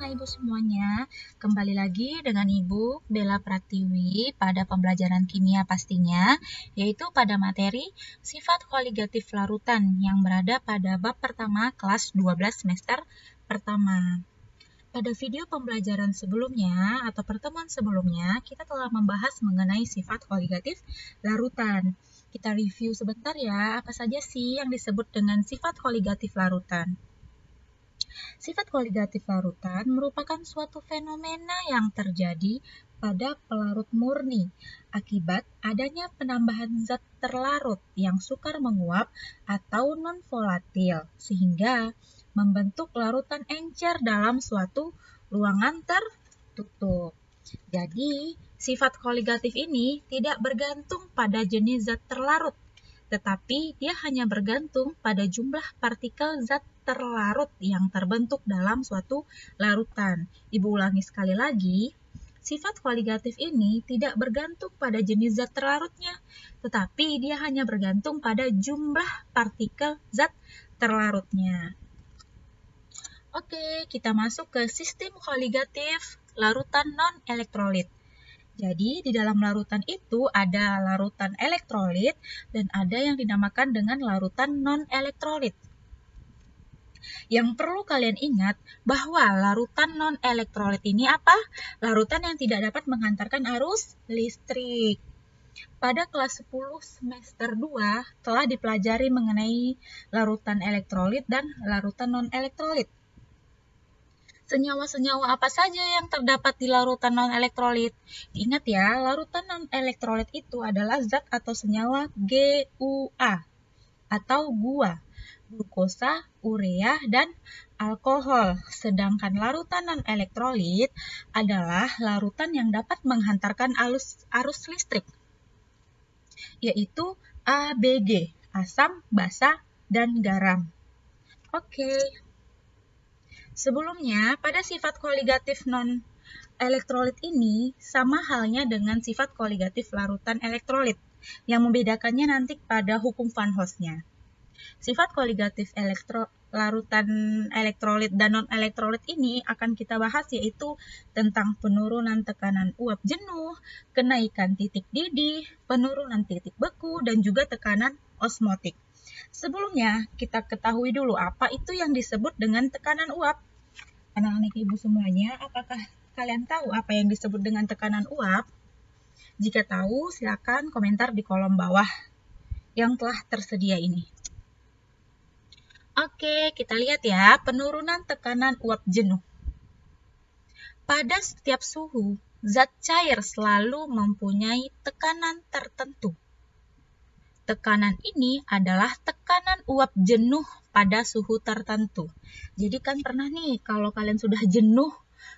anak-anak Ibu semuanya, kembali lagi dengan Ibu Bella Pratiwi pada pembelajaran kimia pastinya, yaitu pada materi sifat koligatif larutan yang berada pada bab pertama kelas 12 semester pertama. Pada video pembelajaran sebelumnya atau pertemuan sebelumnya, kita telah membahas mengenai sifat koligatif larutan. Kita review sebentar ya, apa saja sih yang disebut dengan sifat koligatif larutan. Sifat koligatif larutan merupakan suatu fenomena yang terjadi pada pelarut murni akibat adanya penambahan zat terlarut yang sukar menguap atau non-volatil sehingga membentuk larutan encer dalam suatu ruangan tertutup. Jadi, sifat koligatif ini tidak bergantung pada jenis zat terlarut, tetapi dia hanya bergantung pada jumlah partikel zat terlarut yang terbentuk dalam suatu larutan. Ibu ulangi sekali lagi, sifat koligatif ini tidak bergantung pada jenis zat terlarutnya, tetapi dia hanya bergantung pada jumlah partikel zat terlarutnya. Oke, kita masuk ke sistem koligatif larutan non-elektrolit. Jadi, di dalam larutan itu ada larutan elektrolit dan ada yang dinamakan dengan larutan non-elektrolit. Yang perlu kalian ingat bahwa larutan non-elektrolit ini apa? Larutan yang tidak dapat menghantarkan arus listrik. Pada kelas 10 semester 2 telah dipelajari mengenai larutan elektrolit dan larutan non-elektrolit. Senyawa-senyawa apa saja yang terdapat di larutan non-elektrolit? Ingat ya, larutan non-elektrolit itu adalah zat atau senyawa GUA atau gua, glukosa, urea, dan alkohol. Sedangkan larutan non-elektrolit adalah larutan yang dapat menghantarkan arus listrik, yaitu ABG, asam, basa, dan garam. Oke. Sebelumnya, pada sifat koligatif non-elektrolit ini sama halnya dengan sifat koligatif larutan elektrolit, yang membedakannya nanti pada hukum Van Hoosnya. Sifat koligatif larutan elektrolit dan non-elektrolit ini akan kita bahas yaitu tentang penurunan tekanan uap jenuh, kenaikan titik didih, penurunan titik beku, dan juga tekanan osmotik. Sebelumnya, kita ketahui dulu apa itu yang disebut dengan tekanan uap. Anak-anak Ibu semuanya, apakah kalian tahu apa yang disebut dengan tekanan uap? Jika tahu, silakan komentar di kolom bawah yang telah tersedia ini. Oke, kita lihat ya, penurunan tekanan uap jenuh. Pada setiap suhu, zat cair selalu mempunyai tekanan tertentu. Tekanan ini adalah tekanan uap jenuh pada suhu tertentu. Jadi kan pernah nih, kalau kalian sudah jenuh,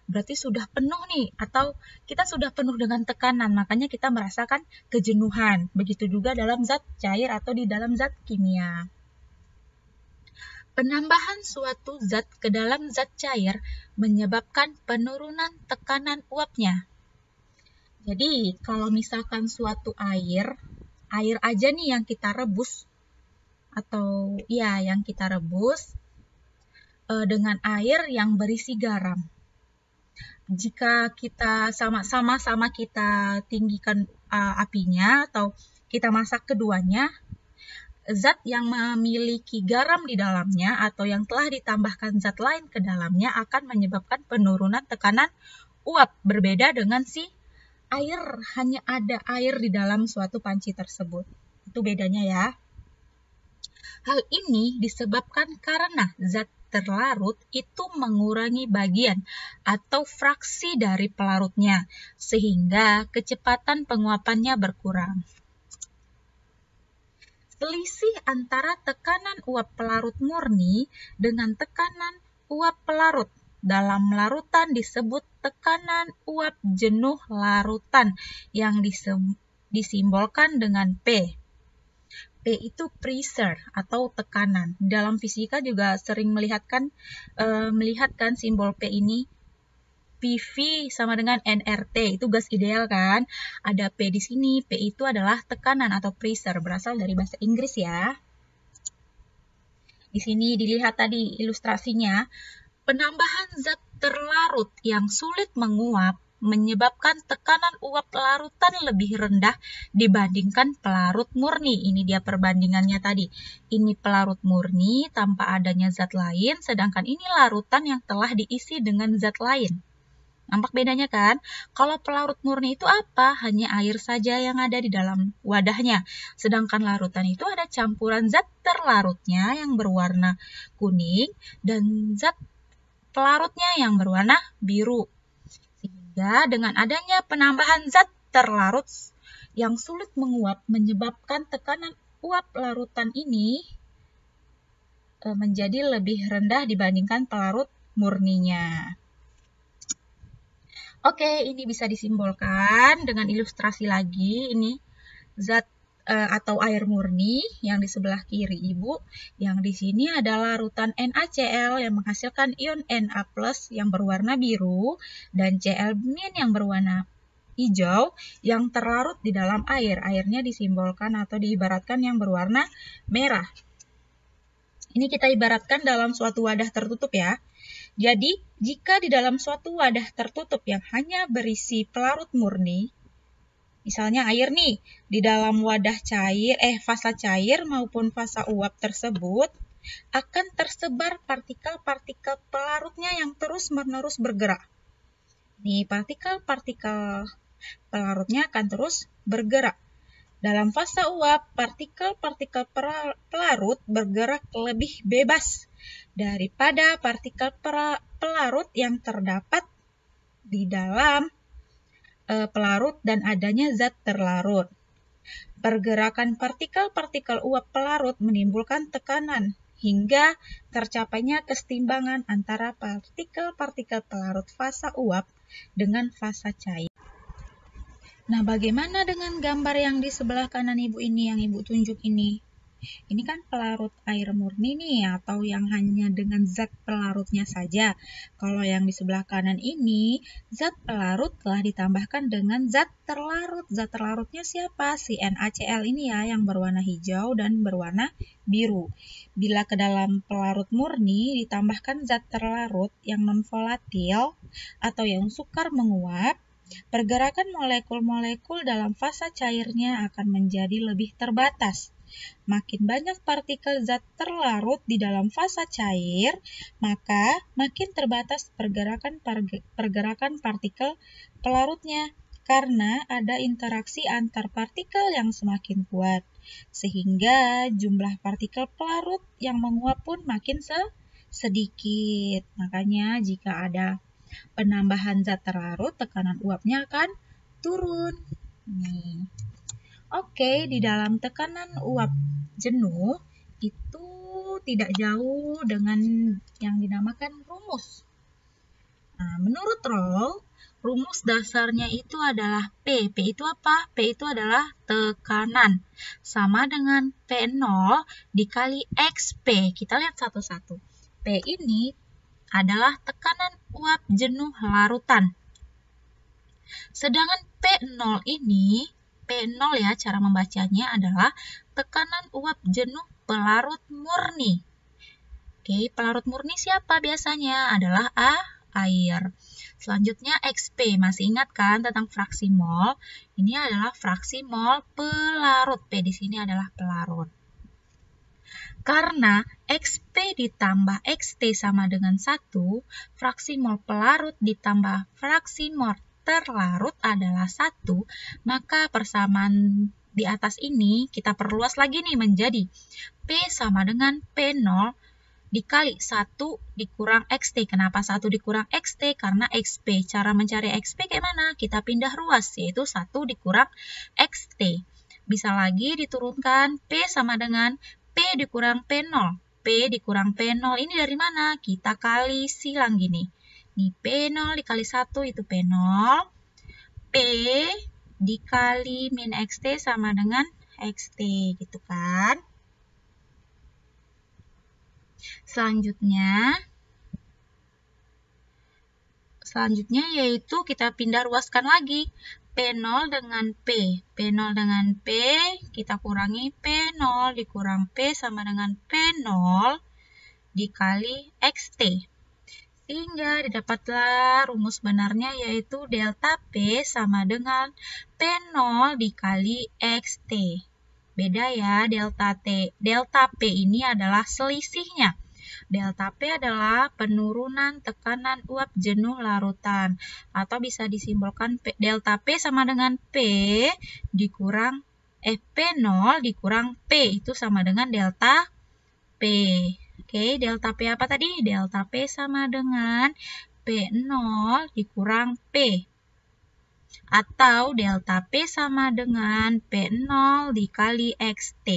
berarti sudah penuh nih, atau kita sudah penuh dengan tekanan, makanya kita merasakan kejenuhan. Begitu juga dalam zat cair atau di dalam zat kimia. Penambahan suatu zat ke dalam zat cair menyebabkan penurunan tekanan uapnya. Jadi, kalau misalkan suatu air aja nih yang kita rebus, atau ya yang kita rebus dengan air yang berisi garam. Jika kita sama-sama kita tinggikan apinya atau kita masak keduanya, zat yang memiliki garam di dalamnya atau yang telah ditambahkan zat lain ke dalamnya akan menyebabkan penurunan tekanan uap, berbeda dengan si air, hanya ada air di dalam suatu panci tersebut. Itu bedanya ya. Hal ini disebabkan karena zat terlarut itu mengurangi bagian atau fraksi dari pelarutnya, sehingga kecepatan penguapannya berkurang. Selisih antara tekanan uap pelarut murni dengan tekanan uap pelarut dalam larutan disebut tekanan uap jenuh larutan yang disimbolkan dengan P. P itu pressure atau tekanan. Dalam fisika juga sering melihatkan simbol P ini. PV sama dengan nRT, itu gas ideal kan? Ada P di sini. P itu adalah tekanan atau pressure, berasal dari bahasa Inggris ya. Di sini dilihat tadi ilustrasinya. Penambahan zat terlarut pelarut yang sulit menguap menyebabkan tekanan uap larutan lebih rendah dibandingkan pelarut murni. Ini dia perbandingannya tadi. Ini pelarut murni tanpa adanya zat lain, sedangkan ini larutan yang telah diisi dengan zat lain. Nampak bedanya kan? Kalau pelarut murni itu apa? Hanya air saja yang ada di dalam wadahnya. Sedangkan larutan itu ada campuran zat terlarutnya yang berwarna kuning dan zat pelarutnya yang berwarna biru. Sehingga dengan adanya penambahan zat terlarut yang sulit menguap menyebabkan tekanan uap larutan ini menjadi lebih rendah dibandingkan pelarut murninya. Oke, ini bisa disimbolkan dengan ilustrasi lagi. Ini zat atau air murni yang di sebelah kiri Ibu. Yang di sini ada larutan NaCl yang menghasilkan ion Na+ yang berwarna biru dan Cl- yang berwarna hijau yang terlarut di dalam air. Airnya disimbolkan atau diibaratkan yang berwarna merah. Ini kita ibaratkan dalam suatu wadah tertutup ya. Jadi, jika di dalam suatu wadah tertutup yang hanya berisi pelarut murni, misalnya air nih, di dalam wadah cair, fasa cair maupun fasa uap tersebut, akan tersebar partikel-partikel pelarutnya yang terus-menerus bergerak. Nih, partikel-partikel pelarutnya akan terus bergerak. Dalam fasa uap, partikel-partikel pelarut bergerak lebih bebas daripada partikel pelarut yang terdapat di dalam pelarut dan adanya zat terlarut. Pergerakan partikel-partikel uap pelarut menimbulkan tekanan hingga tercapainya kesetimbangan antara partikel-partikel pelarut fasa uap dengan fasa cair. Nah, bagaimana dengan gambar yang di sebelah kanan Ibu ini, yang Ibu tunjuk ini? Ini kan pelarut air murni nih, atau yang hanya dengan zat pelarutnya saja. Kalau yang di sebelah kanan ini, zat pelarut telah ditambahkan dengan zat terlarut. Zat terlarutnya siapa? Si NaCl ini ya, yang berwarna hijau dan berwarna biru. Bila ke dalam pelarut murni ditambahkan zat terlarut yang non-volatil atau yang sukar menguap, pergerakan molekul-molekul dalam fasa cairnya akan menjadi lebih terbatas. Makin banyak partikel zat terlarut di dalam fasa cair, maka makin terbatas pergerakan partikel pelarutnya karena ada interaksi antar partikel yang semakin kuat, sehingga jumlah partikel pelarut yang menguap pun makin sedikit. Makanya jika ada penambahan zat terlarut, tekanan uapnya akan turun. Nih. Oke, di dalam tekanan uap jenuh itu tidak jauh dengan yang dinamakan rumus. Nah, menurut Roll, rumus dasarnya itu adalah P. P itu apa? P itu adalah tekanan. Sama dengan P0 dikali XP. Kita lihat satu-satu. P ini adalah tekanan uap jenuh larutan. Sedangkan P0 ini, P0 ya, cara membacanya adalah tekanan uap jenuh pelarut murni. Oke, pelarut murni siapa biasanya? Adalah air. Selanjutnya XP, masih ingat kan tentang fraksi mol? Ini adalah fraksi mol pelarut. P di sini adalah pelarut. Karena XP ditambah XT sama dengan 1, fraksi mol pelarut ditambah fraksi mol terlarut adalah 1, maka persamaan di atas ini kita perluas lagi nih menjadi P sama dengan P0 dikali 1 dikurang XT. Kenapa 1 dikurang XT? Karena XP. Cara mencari XP kayak mana? Kita pindah ruas, yaitu 1 dikurang XT. Bisa lagi diturunkan P sama dengan P dikurang P0. P dikurang P0 ini dari mana? Kita kali silang gini. Nih, P0 dikali 1 itu P0. P dikali min XT sama dengan XT, gitu kan. Selanjutnya yaitu kita pindah ruaskan lagi. P0 dengan P. P0 dengan P, kita kurangi P0 dikurang P sama dengan P0 dikali XT. Sehingga didapatlah rumus benarnya yaitu delta P sama dengan P0 dikali XT. Beda ya, delta T. Delta P ini adalah selisihnya. Delta P adalah penurunan tekanan uap jenuh larutan. Atau bisa disimbolkan delta P sama dengan P dikurang P0 dikurang P. Itu sama dengan delta P. Oke, delta P apa tadi? Delta P sama dengan P0 dikurang P. Atau delta P sama dengan P0 dikali XT.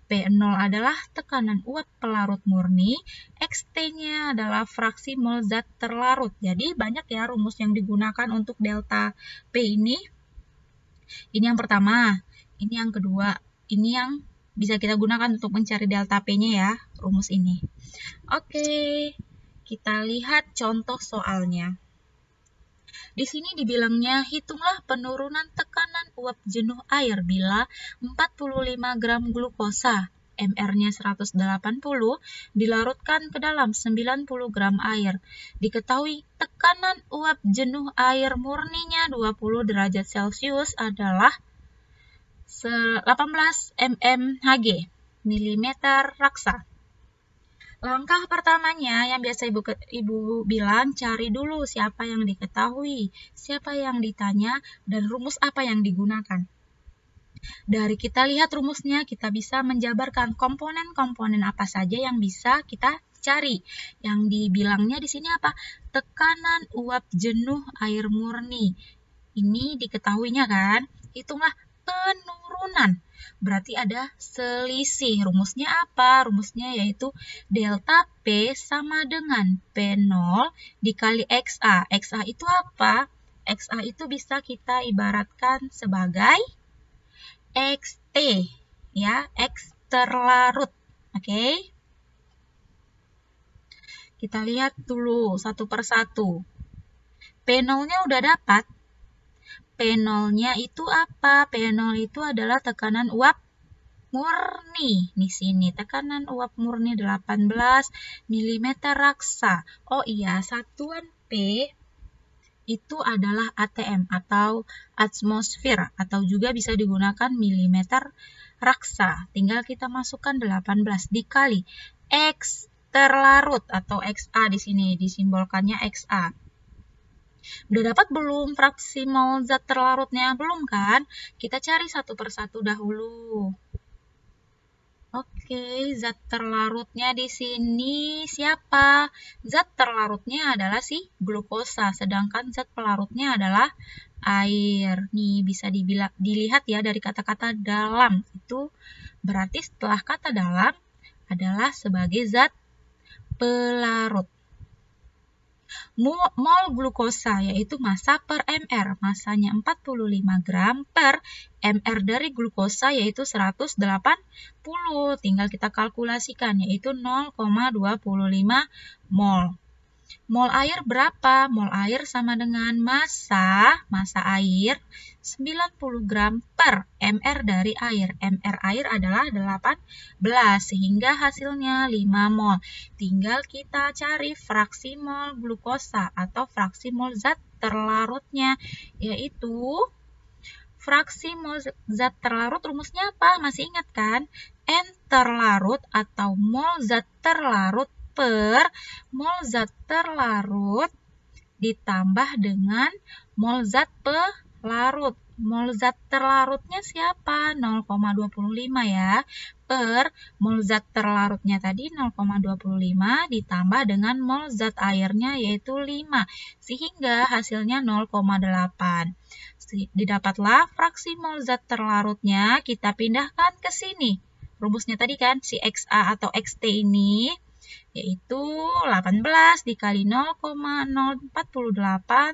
P0 adalah tekanan uap pelarut murni, XT-nya adalah fraksi mol zat terlarut. Jadi banyak ya rumus yang digunakan untuk delta P ini. Ini yang pertama, ini yang kedua, ini yang bisa kita gunakan untuk mencari delta P-nya ya, rumus ini. Oke, kita lihat contoh soalnya. Di sini dibilangnya, hitunglah penurunan tekanan uap jenuh air bila 45 gram glukosa, MR-nya 180, dilarutkan ke dalam 90 gram air. Diketahui tekanan uap jenuh air murninya 20 derajat Celcius adalah 18 mmHg, milimeter raksa. Langkah pertamanya yang biasa ibu bilang, cari dulu siapa yang diketahui, siapa yang ditanya, dan rumus apa yang digunakan. Dari kita lihat rumusnya, kita bisa menjabarkan komponen-komponen apa saja yang bisa kita cari. Yang dibilangnya di sini apa? Tekanan uap jenuh air murni. Ini diketahuinya kan? Hitunglah penurunan. Berarti ada selisih. Rumusnya apa? Rumusnya yaitu delta P sama dengan P0 dikali XA. XA itu apa? XA itu bisa kita ibaratkan sebagai XT, ya, X terlarut. Oke? Kita lihat dulu satu persatu. P0-nya udah dapat. P0-nya itu apa? P0 itu adalah tekanan uap murni. Di sini tekanan uap murni 18 mm raksa. Oh iya, satuan P itu adalah ATM atau atmosfer, atau juga bisa digunakan milimeter raksa. Tinggal kita masukkan 18 dikali X terlarut atau XA, di sini disimbolkannya XA. Udah dapat belum fraksi mol zat terlarutnya? Belum kan? Kita cari satu persatu dahulu. Oke, zat terlarutnya di sini siapa? Zat terlarutnya adalah si glukosa, sedangkan zat pelarutnya adalah air. Nih bisa dilihat ya dari kata-kata dalam. Itu berarti setelah kata dalam adalah sebagai zat pelarut. Mol glukosa yaitu massa per mr, massanya 45 gram per mr dari glukosa yaitu 180. Tinggal kita kalkulasikan yaitu 0,25 mol. Mol air berapa? Mol air sama dengan massa air 90 gram per mr dari air. Mr air adalah 18, sehingga hasilnya 5 mol. Tinggal kita cari fraksi mol glukosa atau fraksi mol zat terlarutnya, yaitu fraksi mol zat terlarut rumusnya apa? Masih ingat kan? N terlarut atau mol zat terlarut per mol zat terlarut ditambah dengan mol zat pelarut. Mol zat terlarutnya siapa? 0,25 ya. Per mol zat terlarutnya tadi 0,25 ditambah dengan mol zat airnya yaitu 5. Sehingga hasilnya 0,8. Didapatlah fraksi mol zat terlarutnya, kita pindahkan ke sini. Rumusnya tadi kan si XA atau XT ini yaitu 18 dikali 0,048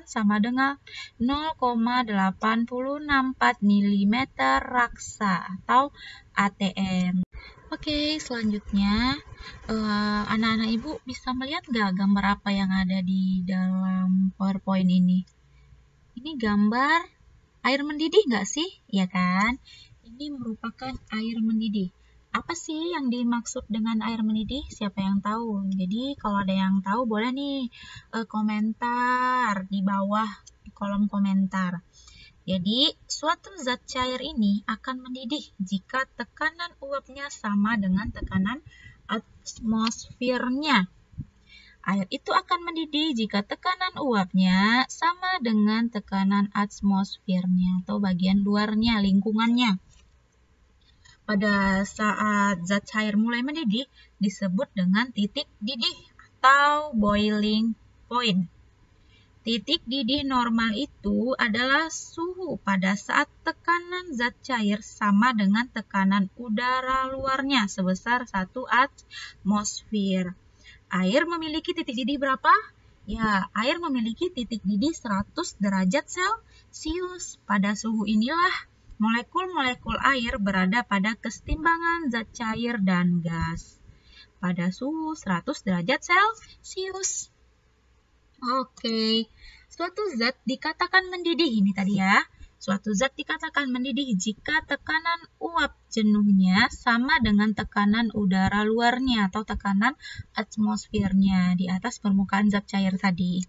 sama dengan 0,8064 mm raksa atau ATM. Oke, selanjutnya anak-anak ibu bisa melihat nggak gambar apa yang ada di dalam PowerPoint ini? Ini gambar air mendidih nggak sih? Ya kan? Ini merupakan air mendidih. Apa sih yang dimaksud dengan air mendidih? Siapa yang tahu? Jadi kalau ada yang tahu boleh nih komentar di bawah di kolom komentar. Jadi suatu zat cair ini akan mendidih jika tekanan uapnya sama dengan tekanan atmosfernya. Air itu akan mendidih jika tekanan uapnya sama dengan tekanan atmosfernya atau bagian luarnya, lingkungannya. Pada saat zat cair mulai mendidih disebut dengan titik didih atau boiling point. Titik didih normal itu adalah suhu pada saat tekanan zat cair sama dengan tekanan udara luarnya sebesar 1 atmosfer. Air memiliki titik didih berapa? Ya, air memiliki titik didih 100 derajat Celcius. Pada suhu inilah molekul-molekul air berada pada kesetimbangan zat cair dan gas. Pada suhu 100 derajat Celcius. Oke, suatu zat dikatakan mendidih ini tadi ya. Suatu zat dikatakan mendidih jika tekanan uap jenuhnya sama dengan tekanan udara luarnya atau tekanan atmosfernya di atas permukaan zat cair tadi.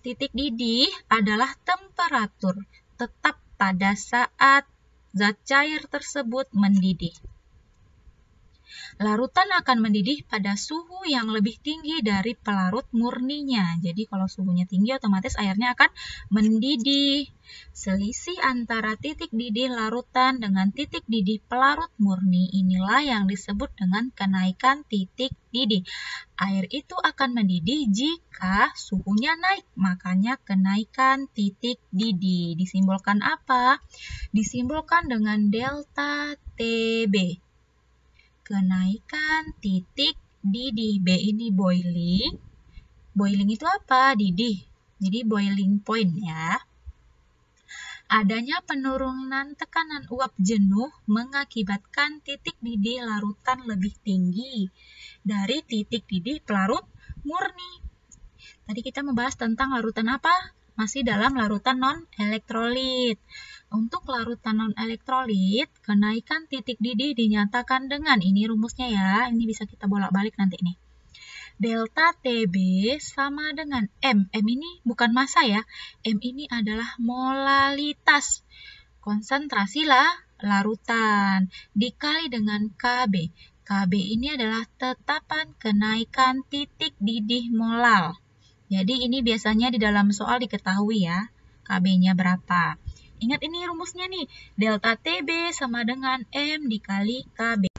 Titik didih adalah temperatur tetap pada saat zat cair tersebut mendidih. Larutan akan mendidih pada suhu yang lebih tinggi dari pelarut murninya. Jadi kalau suhunya tinggi otomatis airnya akan mendidih. Selisih antara titik didih larutan dengan titik didih pelarut murni inilah yang disebut dengan kenaikan titik didih. Air itu akan mendidih jika suhunya naik, makanya kenaikan titik didih. Disimbolkan apa? Disimbolkan dengan delta TB. Kenaikan titik didih. B ini boiling. Boiling itu apa? Didih. Jadi boiling point ya. Adanya penurunan tekanan uap jenuh mengakibatkan titik didih larutan lebih tinggi dari titik didih pelarut murni. Tadi kita membahas tentang larutan apa? Masih dalam larutan non-elektrolit. Untuk larutan non-elektrolit, kenaikan titik didih dinyatakan dengan, ini rumusnya ya, ini bisa kita bolak-balik nanti nih. Delta TB sama dengan M. M ini bukan massa ya, M ini adalah molalitas. Konsentrasi larutan dikali dengan KB. KB ini adalah tetapan kenaikan titik didih molal. Jadi ini biasanya di dalam soal diketahui ya, KB-nya berapa. Ingat ini rumusnya nih, delta TB sama dengan M dikali KB.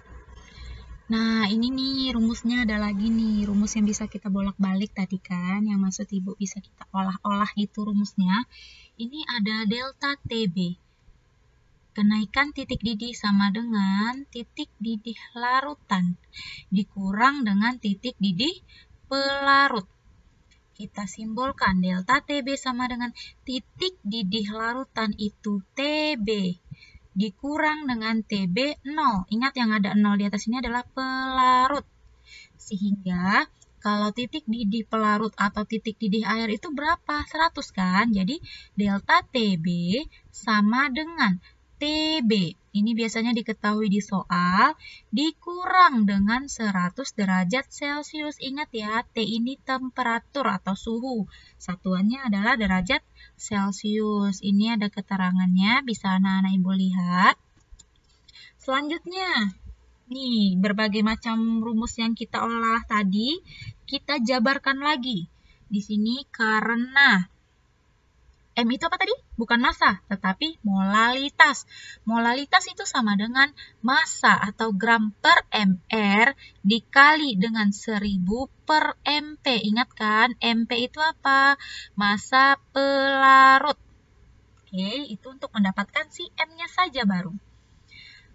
Nah, ini nih rumusnya ada lagi nih, rumus yang bisa kita bolak-balik tadi kan, yang maksud Ibu bisa kita olah-olah gitu rumusnya. Ini ada delta TB. Kenaikan titik didih sama dengan titik didih larutan dikurang dengan titik didih pelarut. Kita simbolkan delta TB sama dengan titik didih larutan itu TB dikurang dengan TB 0. Ingat yang ada 0 di atas ini adalah pelarut. Sehingga kalau titik didih pelarut atau titik didih air itu berapa? 100 kan? Jadi delta TB sama dengan TB. Ini biasanya diketahui di soal, dikurang dengan 100 derajat Celcius. Ingat ya, T ini temperatur atau suhu. Satuannya adalah derajat Celcius. Ini ada keterangannya, bisa anak-anak Ibu lihat. Selanjutnya, nih berbagai macam rumus yang kita olah tadi, kita jabarkan lagi. Di sini karena M itu apa tadi? Bukan massa, tetapi molalitas. Molalitas itu sama dengan massa atau gram per mR dikali dengan 1000 per MP. Ingat kan, MP itu apa? Massa pelarut. Oke, itu untuk mendapatkan si M-nya saja baru.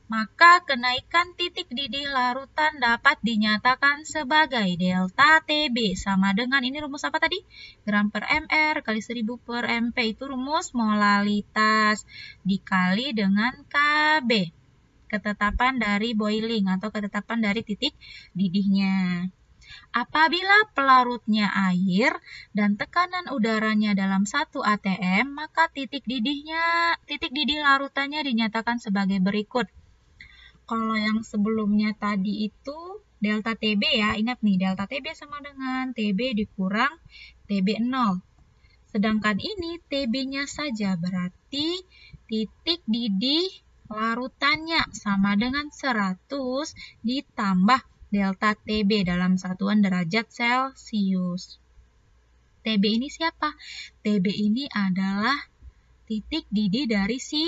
Maka kenaikan titik didih larutan dapat dinyatakan sebagai delta TB sama dengan, ini rumus apa tadi? Gram per mR kali 1000 per MP, itu rumus molalitas dikali dengan KB, ketetapan dari boiling atau ketetapan dari titik didihnya. Apabila pelarutnya air dan tekanan udaranya dalam 1 atm, maka titik didih larutannya dinyatakan sebagai berikut. Kalau yang sebelumnya tadi itu delta TB ya, ingat nih, delta TB sama dengan TB dikurang TB 0. Sedangkan ini TB-nya saja, berarti titik didih larutannya sama dengan 100 ditambah delta TB dalam satuan derajat Celcius. TB ini siapa? TB ini adalah titik didih dari si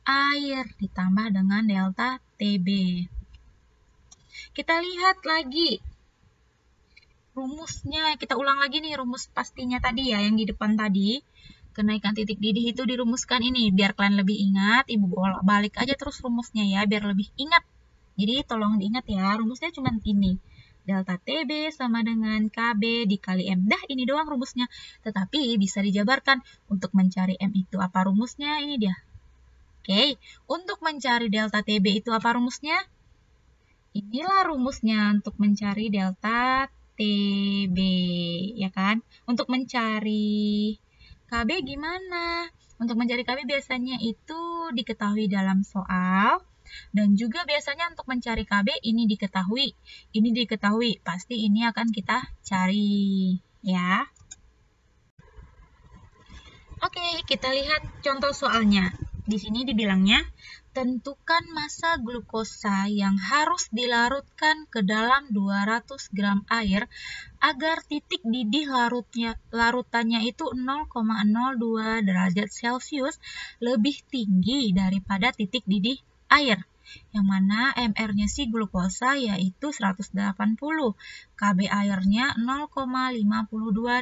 air ditambah dengan delta TB. Kita lihat lagi rumusnya, kita ulang lagi nih rumus pastinya tadi ya, yang di depan tadi. Kenaikan titik didih itu dirumuskan ini, biar kalian lebih ingat, Ibu bolak-balik aja terus rumusnya ya, biar lebih ingat. Jadi tolong diingat ya, rumusnya cuma ini. Delta TB sama dengan KB dikali M. Dah, ini doang rumusnya. Tetapi bisa dijabarkan. Untuk mencari M itu apa rumusnya? Ini dia. Oke, untuk mencari delta TB itu apa rumusnya? Inilah rumusnya untuk mencari delta TB, ya kan? Untuk mencari KB gimana? Untuk mencari KB biasanya itu diketahui dalam soal, dan juga biasanya untuk mencari KB ini diketahui, pasti ini akan kita cari, ya. Oke, kita lihat contoh soalnya. Di sini dibilangnya, tentukan massa glukosa yang harus dilarutkan ke dalam 200 gram air agar titik didih larutannya itu 0,02 derajat Celcius lebih tinggi daripada titik didih air. Yang mana MR-nya si glukosa yaitu 180, KB airnya 0,52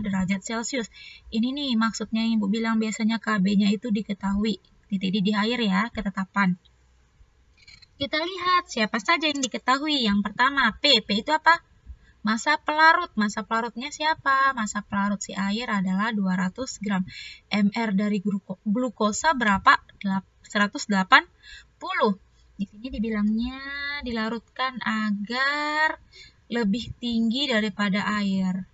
derajat Celcius. Ini nih maksudnya Ibu bilang biasanya KB-nya itu diketahui. Titik didih air ya, ketetapan. Kita lihat siapa saja yang diketahui. Yang pertama, P itu apa? Massa pelarut. Massa pelarutnya siapa? Massa pelarut si air adalah 200 gram. MR dari glukosa berapa? 180. Di sini dibilangnya dilarutkan agar lebih tinggi daripada air.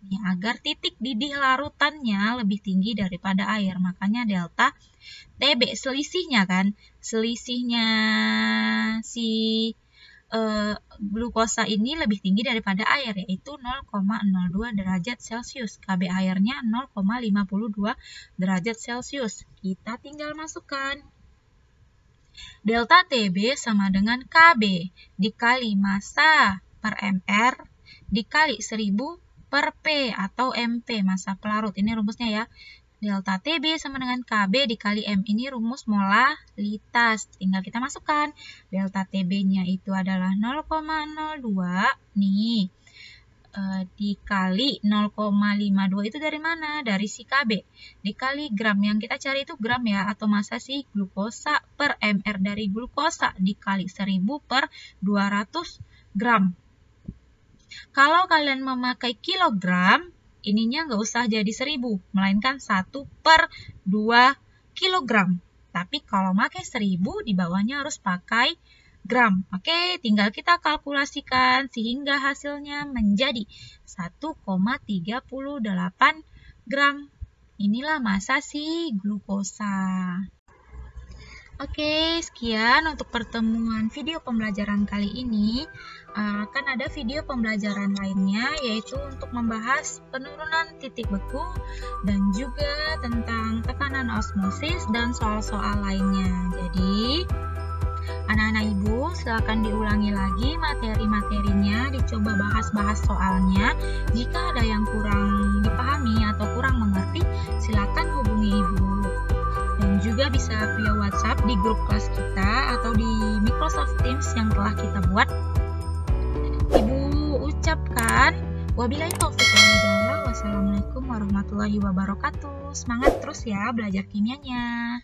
Ya, agar titik didih larutannya lebih tinggi daripada air. Makanya delta TB, selisihnya kan. Selisihnya si glukosa ini lebih tinggi daripada air, yaitu 0,02 derajat Celcius. KB airnya 0,52 derajat Celcius. Kita tinggal masukkan. Delta TB sama dengan KB dikali massa per MR dikali 1000 per P atau MP, massa pelarut. Ini rumusnya ya. Delta TB sama dengan KB dikali M. Ini rumus molalitas. Tinggal kita masukkan. Delta TB-nya itu adalah 0,02. Nih. Dikali 0,52 itu dari mana? Dari si KB. Dikali gram. Yang kita cari itu gram ya. Atau massa si glukosa per MR dari glukosa. Dikali 1000 per 200 gram. Kalau kalian memakai kilogram, ininya nggak usah jadi 1000, melainkan 1 per 2 kilogram. Tapi kalau pakai 1000, di bawahnya harus pakai gram. Oke, tinggal kita kalkulasikan sehingga hasilnya menjadi 1,38 gram. Inilah massa si glukosa. Oke, sekian untuk pertemuan video pembelajaran kali ini. Akan ada video pembelajaran lainnya, yaitu untuk membahas penurunan titik beku dan juga tentang tekanan osmosis dan soal-soal lainnya. Jadi, anak-anak Ibu silakan diulangi lagi materi-materinya, dicoba bahas-bahas soalnya. Jika ada yang kurang dipahami atau kurang mengerti, silakan hubungi Ibu. Dan juga bisa via WhatsApp di grup kelas kita atau di Microsoft Teams yang telah kita buat. Ibu ucapkan wabillahi taufiq wal hidayah. Wassalamualaikum warahmatullahi wabarakatuh. Semangat terus ya belajar kimianya.